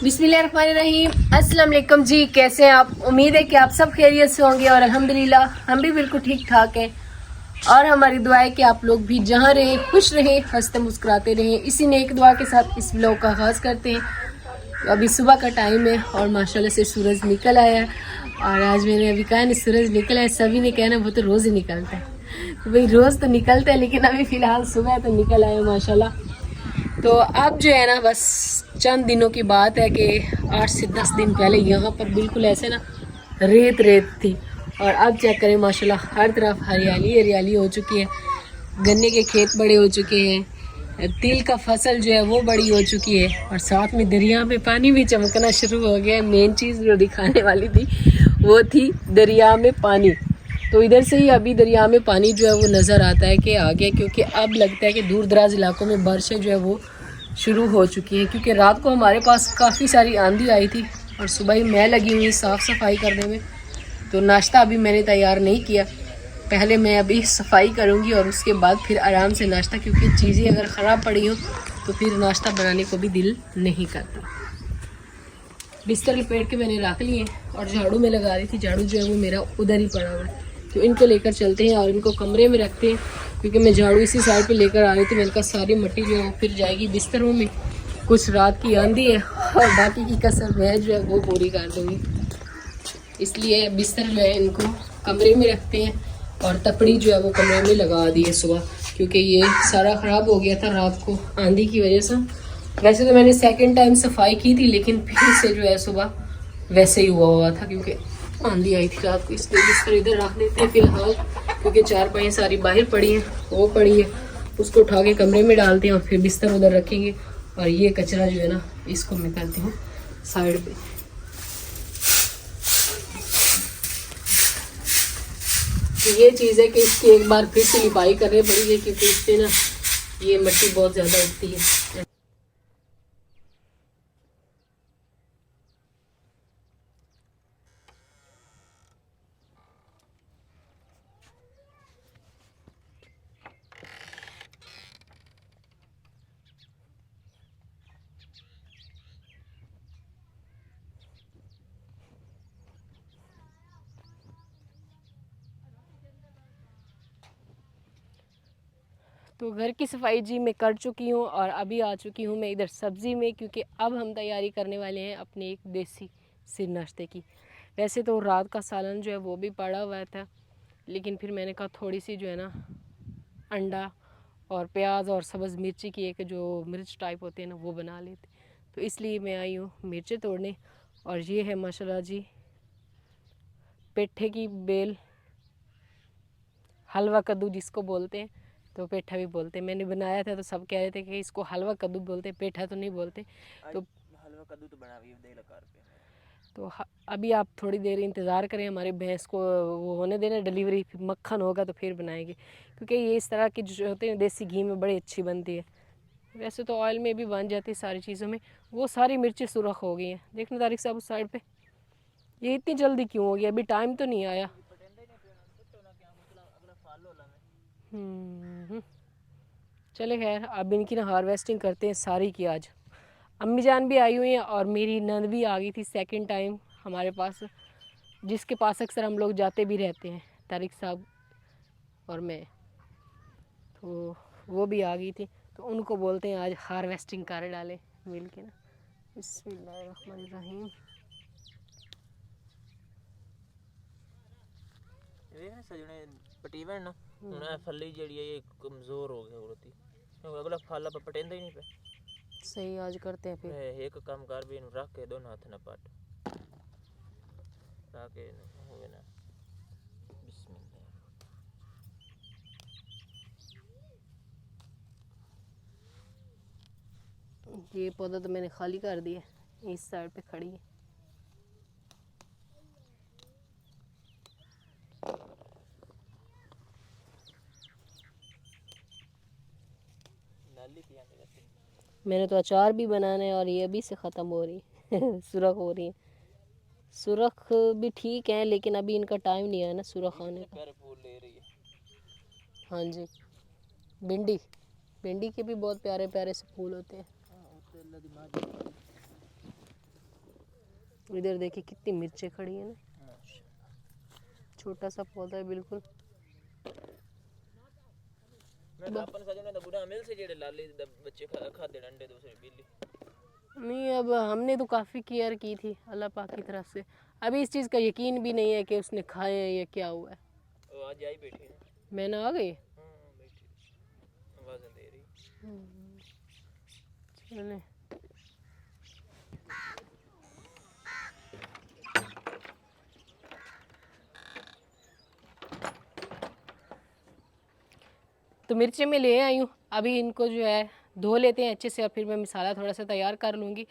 बिस्मिल्लाहिर्रहमानिर्रहीम। अस्सलाम वालेकुम जी, कैसे हैं आप? उम्मीद है कि आप सब खैरियत से होंगे और अल्हम्दुलिल्लाह हम भी बिल्कुल ठीक ठाक हैं। और हमारी दुआ है कि आप लोग भी जहाँ रहें खुश रहें, हंसते मुस्कुराते रहें। इसी नेक दुआ के साथ इस व्लॉग का आगाज़ करते हैं। तो अभी सुबह का टाइम है और माशाल्लाह से सूरज निकल आया है। और आज मैंने अभी कहा ना सूरज निकला है, सभी ने कहना वो तो रोज़ ही निकलता है। तो भाई रोज़ तो निकलता है, लेकिन अभी फ़िलहाल सुबह तो निकल आया माशाल्लाह। तो अब जो है ना, बस चंद दिनों की बात है कि 8 से 10 दिन पहले यहाँ पर बिल्कुल ऐसे ना रेत रेत थी। और अब चेक करें माशाल्लाह हर तरफ हरियाली हरियाली हो चुकी है। गन्ने के खेत बड़े हो चुके हैं, तिल का फसल जो है वो बड़ी हो चुकी है, और साथ में दरिया में पानी भी चमकना शुरू हो गया है। मेन चीज़ जो दिखाने वाली थी वो थी दरिया में पानी। तो इधर से ही अभी दरिया में पानी जो है वो नज़र आता है कि आ गया, क्योंकि अब लगता है कि दूर दराज इलाकों में बारिशें जो है वो शुरू हो चुकी हैं। क्योंकि रात को हमारे पास काफ़ी सारी आंधी आई थी और सुबह ही मैं लगी हुई साफ़ सफाई करने में। तो नाश्ता अभी मैंने तैयार नहीं किया, पहले मैं अभी सफाई करूँगी और उसके बाद फिर आराम से नाश्ता, क्योंकि चीज़ें अगर ख़राब पड़ी हो तो फिर नाश्ता बनाने को भी दिल नहीं करता। बिस्तर लपेट के मैंने रख लिए और झाड़ू में लगा रही थी। झाड़ू जो है वो मेरा उधर ही पड़ा हुआ है, तो इनको लेकर चलते हैं और इनको कमरे में रखते हैं, क्योंकि मैं झाड़ू इसी साइड पे लेकर आ रही थी। मैंने कहा सारी मिट्टी जो है वो फिर जाएगी बिस्तरों में। कुछ रात की आंधी है और बाकी की कसर मैं जो है वो पूरी कर दूँगी, इसलिए बिस्तर जो है इनको कमरे में रखते हैं। और तपड़ी जो है वो कमरे में लगा दी है सुबह, क्योंकि ये सारा ख़राब हो गया था रात को आंधी की वजह से। वैसे तो मैंने सेकंड टाइम सफाई की थी, लेकिन फिर से जो है सुबह वैसे ही हुआ था, क्योंकि आंधी आई थी रात को। इसलिए बिस्तर इधर रख देते हैं फिलहाल, क्योंकि चारपाई सारी बाहर पड़ी हैं, वो पड़ी है, उसको उठा के कमरे में डालते हैं और फिर बिस्तर उधर रखेंगे। और ये कचरा जो है ना, इसको मैं करती हूँ साइड पे। तो ये चीज़ है कि इसकी एक बार फिर से लिपाई करनी पड़ेगी, क्योंकि इससे ना ये मिट्टी बहुत ज़्यादा उठती है। तो घर की सफाई जी मैं कर चुकी हूँ और अभी आ चुकी हूँ मैं इधर सब्ज़ी में, क्योंकि अब हम तैयारी करने वाले हैं अपने एक देसी सिर नाश्ते की। वैसे तो रात का सालन जो है वो भी पड़ा हुआ था, लेकिन फिर मैंने कहा थोड़ी सी जो है ना अंडा और प्याज और सब्ज़ मिर्ची की एक जो मिर्च टाइप होते हैं ना वो बना लेते। तो इसलिए मैं आई हूँ मिर्चें तोड़ने। और ये है माशाल्लाह जी पेठे की बेल, हलवा कद्दू जिसको बोलते हैं, तो पेठा भी बोलते हैं। मैंने बनाया था तो सब कह रहे थे कि इसको हलवा कद्दू बोलते हैं, पेठा तो नहीं बोलते। तो हलवा कद्दू तो बना भी दे लकार पे। तो अभी आप थोड़ी देर इंतज़ार करें, हमारे भैंस को वो होने देना डिलीवरी, फिर मक्खन होगा तो फिर बनाएंगे। क्योंकि ये इस तरह की जो होते हैं देसी घी में बड़ी अच्छी बनती है। वैसे तो ऑयल में भी बन जाती है सारी चीज़ों में। वो सारी मिर्चें सुरख हो गई हैं, देखना तारिक साहब उस साइड पे। ये इतनी जल्दी क्यों हो गया? अभी टाइम तो नहीं आया। चले खैर, अब इनकी ना हार्वेस्टिंग करते हैं सारी की आज। अम्मी जान भी आई हुई हैं और मेरी नंद भी आ गई थी सेकंड टाइम हमारे पास, जिसके पास अक्सर हम लोग जाते भी रहते हैं, तारिक साहब और मैं। तो वो भी आ गई थी, तो उनको बोलते हैं आज हार्वेस्टिंग कर डालें मिल के ना। बिस्मिल्लाहिर्रहमानिर्रहीम। ये सजने पटीवन ना उन्हें फली जड़ी है ये कमजोर हो गया होती, क्योंकि अगला फल अब पटेंदा ही नहीं पे। सही आज करते हैं फिर। एक काम कर भी रख के दोनों हाथ ना पट ताकि होवे ना। बिस्मिल्लाह। ये पौधा तो मैंने खाली कर दिया, इस साइड पे खड़ी है। मैंने तो अचार भी बनाना है और ये अभी से ख़त्म हो रही है सुरख हो रही है। सुरख भी ठीक है, लेकिन अभी इनका टाइम नहीं है ना सुरख आने का। हाँ जी, भिंडी, भिंडी के भी बहुत प्यारे प्यारे से फूल होते हैं। इधर देखिए कितनी मिर्चें खड़ी हैं ना, छोटा सा पौधा है बिल्कुल। मैं तो अपन सजने तो बुरा मिल से जेड़े लाली बच्चे खा दे अंडे दूसरे बिल्ली। नहीं, अब हमने तो काफ़ी केयर की थी अल्लाह पाक की तरफ से। अभी इस चीज़ का यकीन भी नहीं है कि उसने खाए हैं या क्या हुआ है। वो आज आई बैठी है। मैंने आ गई। बैठी आवाज़ दे रही। चले तो मिर्चें मैं ले आई हूँ, अभी इनको जो है धो लेते हैं अच्छे से और फिर मैं मसाला थोड़ा सा तैयार कर लूँगी।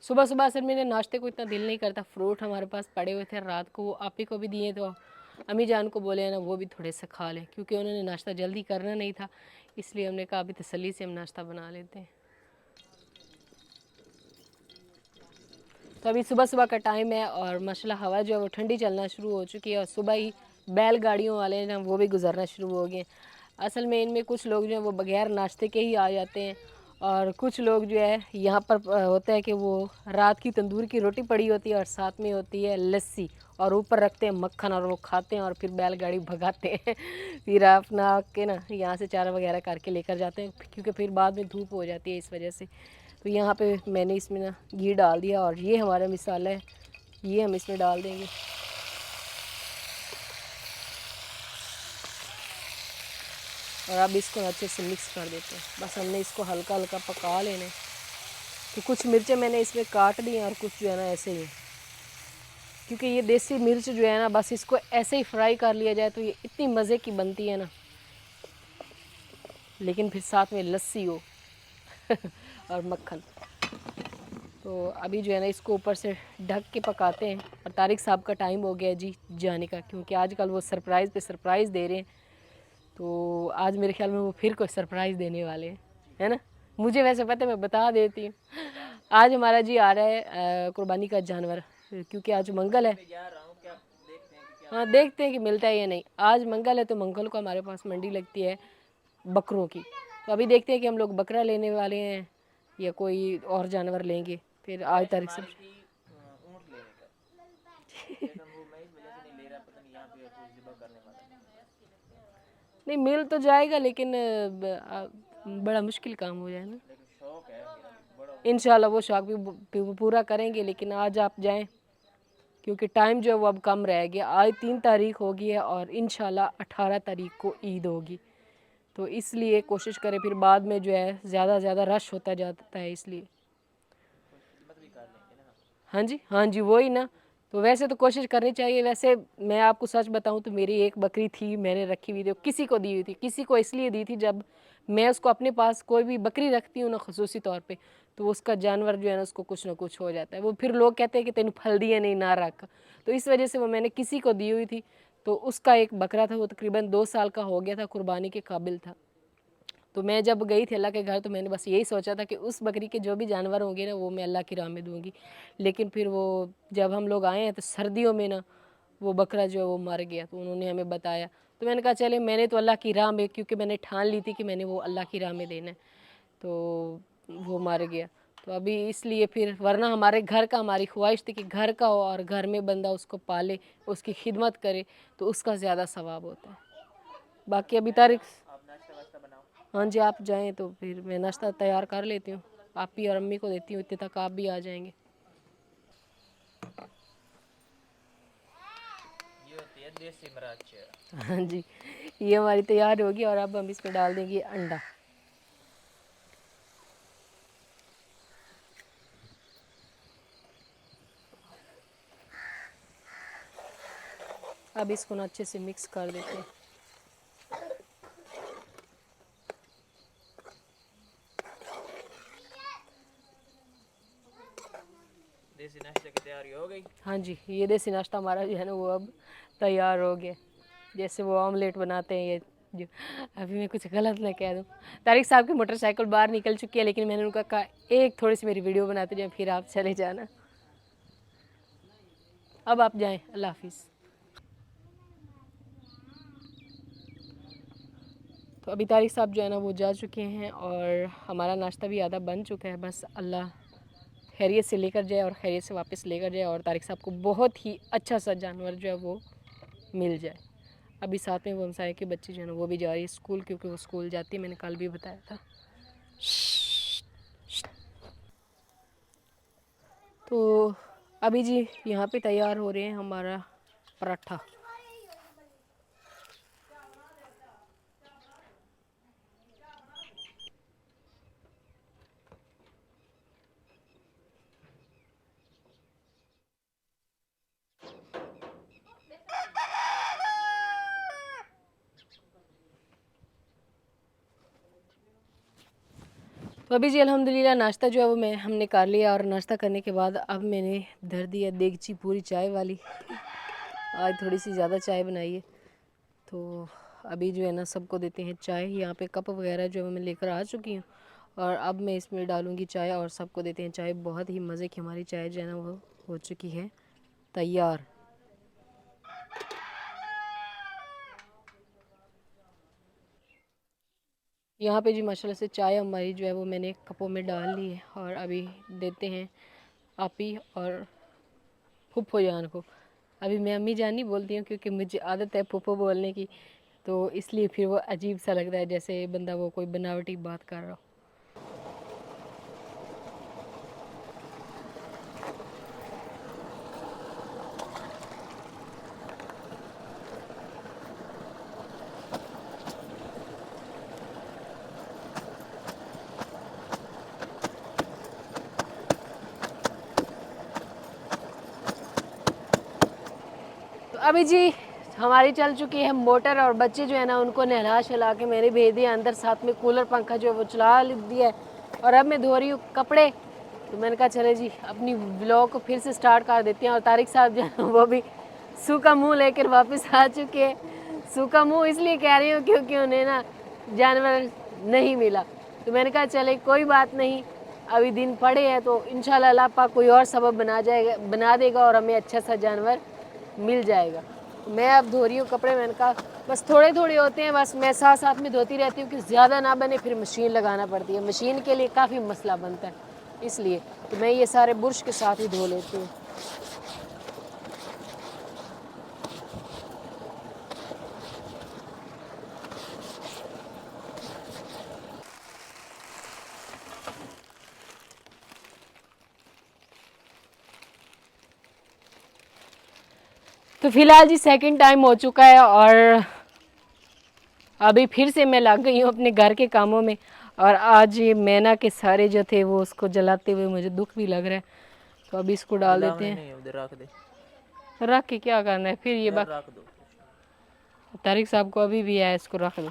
सुबह सुबह असल मेरे नाश्ते को इतना दिल नहीं करता, फ्रूट हमारे पास पड़े हुए थे रात को, वो आप ही को भी दिए, तो अम्मी जान को बोले ना वो भी थोड़े से खा लें, क्योंकि उन्होंने नाश्ता जल्दी करना नहीं था, इसलिए हमने कहा अभी तसल्ली से हम नाश्ता बना लेते हैं। तो अभी सुबह सुबह का टाइम है और माशाल्लाह हवा जो है वो ठंडी चलना शुरू हो चुकी है और सुबह ही बैलगाड़ियों वाले हैं ना वो भी गुजरना शुरू हो गए। असल में इनमें कुछ लोग जो हैं वो बगैर नाश्ते के ही आ जाते हैं और कुछ लोग जो है यहाँ पर होता है कि वो रात की तंदूर की रोटी पड़ी होती है और साथ में होती है लस्सी और ऊपर रखते हैं मक्खन और वो खाते हैं और फिर बैलगाड़ी भगाते हैं फिर अपना के ना यहाँ से चारा वगैरह करके लेकर जाते हैं, क्योंकि फिर बाद में धूप हो जाती है इस वजह से। तो यहाँ पे मैंने इसमें ना घी डाल दिया और ये हमारा मिसाला है, ये हम इसमें डाल देंगे। और अब इसको अच्छे से मिक्स कर देते हैं। बस हमने इसको हल्का हल्का पका लेना है। तो कुछ मिर्चें मैंने इसमें काट दी हैं और कुछ जो है ना ऐसे ही, क्योंकि ये देसी मिर्च जो है ना बस इसको ऐसे ही फ्राई कर लिया जाए तो ये इतनी मज़े की बनती है ना, लेकिन फिर साथ में लस्सी हो और मक्खन। तो अभी जो है ना इसको ऊपर से ढक के पकाते हैं और तारिक साहब का टाइम हो गया जी जाने का, क्योंकि आजकल वो सरप्राइज़ पे सरप्राइज़ दे रहे हैं। तो आज मेरे ख्याल में वो फिर कोई सरप्राइज़ देने वाले हैं, है ना। मुझे वैसे पता है, मैं बता देती हूँ। आज हमारा जी आ रहा है कुर्बानी का जानवर, क्योंकि आज मंगल है। हाँ, देखते हैं कि मिलता है या नहीं। आज मंगल है तो मंगल को हमारे पास मंडी लगती है बकरों की। तो अभी देखते हैं कि हम लोग बकरा लेने वाले हैं या कोई और जानवर लेंगे। फिर आज तारीख से ऊँट लेने का लेकिन वो मैं इस वजह से नहीं ले रहा, पता नहीं यहाँ पे कुछ ज़िबा करने वाला नहीं मिल तो जाएगा, लेकिन बड़ा मुश्किल काम हो जाए ना। लेकिन शौक है मेरा बड़ा। इंशाल्लाह वो शौक भी पूरा करेंगे, लेकिन आज आप जाएं क्योंकि टाइम जो है वो अब कम रह गया। आज 3 तारीख होगी है और इंशाल्लाह 18 तारीख को ईद होगी, तो इसलिए कोशिश करें, फिर बाद में जो है ज़्यादा रश होता जाता है इसलिए। हाँ जी, हाँ जी, वही ना। तो वैसे तो कोशिश करनी चाहिए। वैसे मैं आपको सच बताऊं तो मेरी एक बकरी थी, मैंने रखी हुई थी, किसी को दी हुई थी। किसी को इसलिए दी थी, जब मैं उसको अपने पास कोई भी बकरी रखती हूँ ना खसूसी तौर पे, तो उसका जानवर जो है ना उसको कुछ ना कुछ हो जाता है। वो फिर लोग कहते हैं कि तेन फल दिए नहीं ना रख, तो इस वजह से वो मैंने किसी को दी हुई थी। तो उसका एक बकरा था, वो तकरीबन 2 साल का हो गया था, कुर्बानी के काबिल था। तो मैं जब गई थी अल्लाह के घर तो मैंने बस यही सोचा था कि उस बकरी के जो भी जानवर होंगे ना वो मैं अल्लाह की राह में दूंगी। लेकिन फिर वो जब हम लोग आए हैं तो सर्दियों में ना वो बकरा जो है वो मर गया, तो उन्होंने हमें बताया। तो मैंने कहा चले, मैंने तो अल्लाह की राह में, क्योंकि मैंने ठान ली थी कि मैंने वो अल्लाह की राह में देना है, तो वो मर गया। तो अभी इसलिए फिर, वरना हमारे घर का, हमारी ख्वाहिश थी कि घर का हो और घर में बंदा उसको पाले, उसकी खिदमत करे, तो उसका ज़्यादा सवाब होता है। बाकी अभी तारीख, हाँ जी, आप जाएं तो फिर मैं नाश्ता तैयार कर लेती हूँ, आप ही और अम्मी को देती हूँ, इतने तक आप भी आ जाएंगे। ये होती है देसी मिर्च। हाँ जी, ये हमारी तैयार होगी और अब हम इसमें डाल देंगे अंडा। अब इसको ना अच्छे से मिक्स कर देते हैं। देसी नाश्ते की तैयारी हो गई। हाँ जी, ये देसी नाश्ता हमारा जो है ना वो अब तैयार हो गया। जैसे वो ऑमलेट बनाते हैं, ये जो, अभी मैं कुछ गलत ना कह दूँ। तारिक साहब की मोटरसाइकिल बाहर निकल चुकी है, लेकिन मैंने उनका कहा एक थोड़ी सी मेरी वीडियो बनाते जाए, फिर आप चले जाना। अब आप जाएं, अल्लाह हाफिज़। तो अभी तारिक साहब जो है ना वो जा चुके हैं और हमारा नाश्ता भी आधा बन चुका है। बस अल्लाह खैरियत से लेकर जाए और खैरियत से वापस लेकर जाए और तारिक साहब को बहुत ही अच्छा सा जानवर जो है वो मिल जाए। अभी साथ में वो हमसाए के बच्चे जो है ना वो भी जा रही है स्कूल, क्योंकि वो स्कूल जाती है, मैंने कल भी बताया था। तो अभी जी यहाँ पे तैयार हो रहे हैं हमारा पराठा। तो अभी जी अल्हम्दुलिल्लाह नाश्ता जो है वो हमने कर लिया, और नाश्ता करने के बाद अब मैंने धर दिया देगची पूरी चाय वाली। आज थोड़ी सी ज़्यादा चाय बनाई है, तो अभी जो है ना सबको देते हैं चाय। यहाँ पे कप वगैरह जो है मैं लेकर आ चुकी हूँ, और अब मैं इसमें डालूँगी चाय और सबको देते हैं चाय। बहुत ही मज़े की हमारी चाय जो है ना वो हो चुकी है तैयार। यहाँ पे जी माशाल्लाह से चाय हमारी जो है वो मैंने कपों में डाल ली है, और अभी देते हैं आपी और फुफ्फो जान को। अभी मैं अम्मी जान नहीं बोलती हूँ, क्योंकि मुझे आदत है फुफ्फो बोलने की, तो इसलिए फिर वो अजीब सा लगता है, जैसे बंदा वो कोई बनावटी बात कर रहा हो। तो अभी जी हमारी चल चुकी है मोटर, और बच्चे जो है ना उनको नहला शला के मैंने भेज दिया अंदर, साथ में कूलर पंखा जो है वो चला दिया है, और अब मैं धो रही हूँ कपड़े। तो मैंने कहा चले जी अपनी व्लॉग को फिर से स्टार्ट कर देते हैं। और तारिक साहब जो है वो भी सूखा मुंह लेकर वापस आ चुके हैं। सूखा मुंह इसलिए कह रही हूँ क्योंकि उन्हें ना जानवर नहीं मिला, तो मैंने कहा चले कोई बात नहीं, अभी दिन पड़े हैं तो इंशाल्लाह अल्लाह पाक कोई और सबब बना देगा और हमें अच्छा सा जानवर मिल जाएगा। मैं अब धो रही हूँ कपड़े। मैंने कहा बस थोड़े थोड़े होते हैं, बस मैं साथ साथ में धोती रहती हूँ कि ज़्यादा ना बने, फिर मशीन लगाना पड़ती है, मशीन के लिए काफ़ी मसला बनता है, इसलिए तो मैं ये सारे बुर्श के साथ ही धो लेती हूँ। तो फिलहाल जी सेकंड टाइम हो चुका है, और अभी फिर से मैं लग गई हूँ अपने घर के कामों में। और आज ये मैना के सारे जो थे वो उसको जलाते हुए मुझे दुख भी लग रहा है, तो अभी इसको डाल देते हैं। नहीं उधर रख दे, रख के क्या करना है फिर, ये बाकी रख दो। तारिक साहब को अभी भी है, इसको रख दो,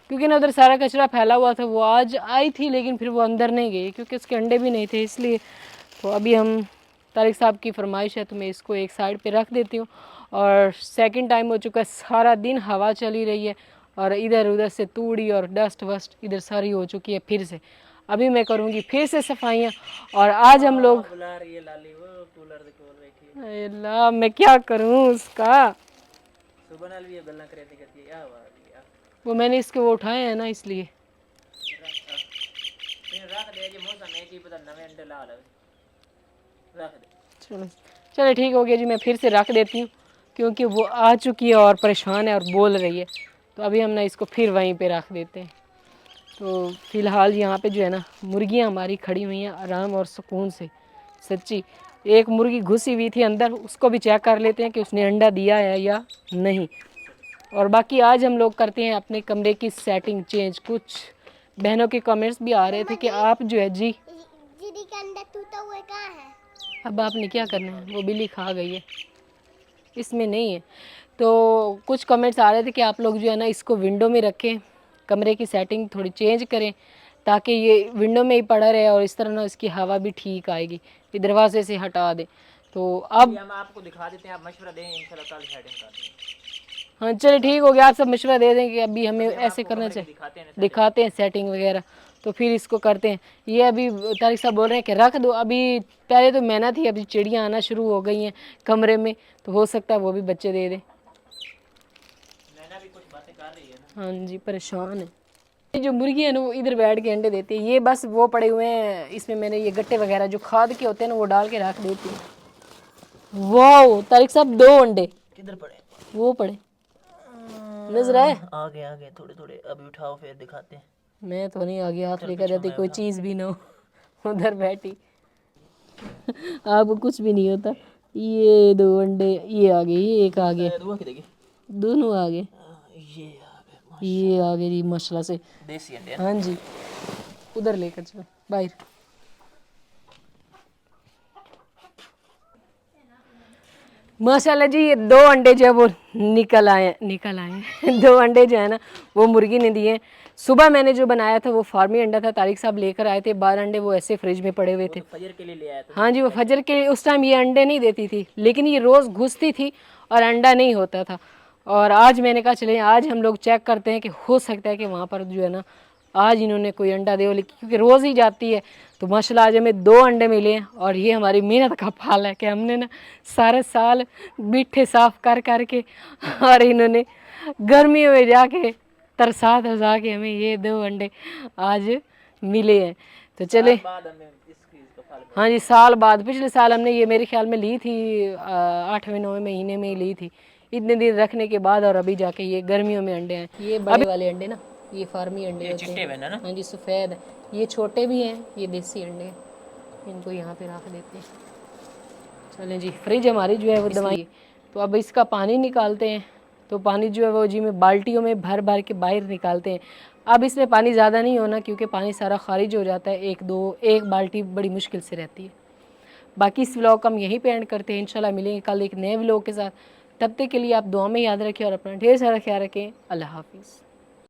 क्योंकि ना उधर सारा कचरा फैला हुआ था। वो आज आई थी लेकिन फिर वो अंदर नहीं गई, क्योंकि उसके अंडे भी नहीं थे, इसलिए। तो अभी हम तारिक साहब की फरमाइश है तो मैं इसको एक साइड पे रख देती हूँ। और सेकंड टाइम हो चुका है, सारा दिन हवा चली रही है, और इधर उधर से तूड़ी और डस्ट वस्ट इधर सारी हो चुकी है फिर से। अभी मैं करूँगी फिर से सफाइयाँ, और आज हम लोग बुला रही है लाली, वो कूलर दे खोल रखी है। अल्लाह मैं क्या करूँ उसका, सुबह नाल भी ये गल्ला करे थे करती है या वाह वो मैंने इसके वो उठाए हैं ना, इसलिए। रख दे जी, मौसम है कि पता नवे अंडे ला ले, रख दे। चलो चलो ठीक हो गया जी, मैं फिर से रख देती हूँ, क्योंकि वो आ चुकी है और परेशान है और बोल रही है। तो अभी हम ना इसको फिर वहीं पे रख देते हैं। तो फ़िलहाल यहाँ पे जो है ना मुर्गियाँ हमारी खड़ी हुई हैं आराम और सुकून से। सच्ची एक मुर्गी घुसी हुई थी अंदर, उसको भी चेक कर लेते हैं कि उसने अंडा दिया है या नहीं। और बाकी आज हम लोग करते हैं अपने कमरे की सेटिंग चेंज। कुछ बहनों के कमेंट्स भी आ रहे थे कि आप जो है जी दीदी का अंडा टूटा हुआ कहाँ है? अब आपने क्या करना है, वो बिल्ली खा गई है, इसमें नहीं है। तो कुछ कमेंट्स आ रहे थे कि आप लोग जो है ना इसको विंडो में रखें, कमरे की सेटिंग थोड़ी चेंज करें, ताकि ये विंडो में ही पड़ा रहे और इस तरह ना इसकी हवा भी ठीक आएगी। ये दरवाजे से हटा दें। तो अब हम आपको दिखा देते हैं, आप मशवरा दें, इंशाल्लाह कल सेटिंग कर देंगे। हाँ चलिए ठीक हो गया, आप सब मशवरा दे दें कि अभी हमें ऐसे करना चाहिए, दिखाते हैं सेटिंग वगैरह, तो फिर इसको करते हैं। ये अभी तारिक साहब बोल रहे हैं कि रख दो, अभी पहले तो मैना थी, अभी चिड़ियाँ आना शुरू हो गई हैं कमरे में, तो हो सकता है वो भी बच्चे दे दें। मैंने भी कुछ बातें कर रही है ना। हाँ जी परेशान है। ये जो मुर्गी है ना वो इधर बैठ के अंडे देती है। ये बस वो पड़े हुए हैं, इसमें मैंने ये गट्टे वगैरह जो खाद के होते हैं ना वो डाल के रख देती हूँ। वाह तारिक साहब 2 अंडे किधर पड़े? वो पड़े नजर आए। आगे थोड़े थोड़े, अभी उठाओ फिर दिखाते हैं। मैं तो नहीं आगे हाथ लेकर जाती, कोई चीज़ भी ना हो उधर बैठी। आपको कुछ भी नहीं होता। ये 2 अंडे, ये आ गए, ये एक आ गया, दोनों आ गए, ये आ गए जी माशाल्लाह से देसी अंडे। हाँ जी उधर लेकर चलो बाहर। माशाल्लाह जी ये 2 अंडे जो है वो निकल आए 2 अंडे जो है ना वो मुर्गी ने दिए। सुबह मैंने जो बनाया था वो फार्मी अंडा था, तारिक साहब लेकर आए थे। 12 अंडे वो ऐसे फ्रिज में पड़े हुए थे। फजर के लिए ले आया था। हाँ जी वो फजर के लिए, उस टाइम ये अंडे नहीं देती थी लेकिन ये रोज़ घुसती थी और अंडा नहीं होता था। और आज मैंने कहा चले आज हम लोग चेक करते हैं कि हो सकता है कि वहाँ पर जो है ना आज इन्होंने कोई अंडा दे, लेकिन क्योंकि रोज़ ही जाती है तो माशाल्लाह आज हमें 2 अंडे मिले हैं। और ये हमारी मेहनत का फल है कि हमने ना सारे साल बिट्ठे साफ कर कर के और इन्होंने गर्मियों में जाके तरसा के हमें ये 2 अंडे आज मिले हैं। तो चले हाँ जी साल बाद, पिछले साल हमने ये मेरे ख्याल में ली थी 8वें-9वें महीने में ही ली थी, इतने दिन रखने के बाद। और अभी जाके ये गर्मियों में अंडे हैं। ये बड़े वाले अंडे ना ये फार्मी अंडे होते हैं ना। हाँ जी सफ़ेद, ये छोटे भी हैं, ये देसी अंडे हैं। इनको यहाँ पे रख देते हैं। चलें जी फ्रिज हमारी जो है वो दवाई, तो अब इसका पानी निकालते हैं। तो पानी जो है वो जी में बाल्टियों में भर भर के बाहर निकालते हैं। अब इसमें पानी ज़्यादा नहीं होना क्योंकि पानी सारा खारिज हो जाता है, एक बाल्टी बड़ी मुश्किल से रहती है। बाकी इस व्लॉग को हम यहीं पे एंड करते हैं। इंशाल्लाह मिलेंगे कल एक नए व्लॉग के साथ। तब तक के लिए आप दुआ में याद रखें और अपना ढेर सारा ख्याल रखें। अल्लाह हाफिज़।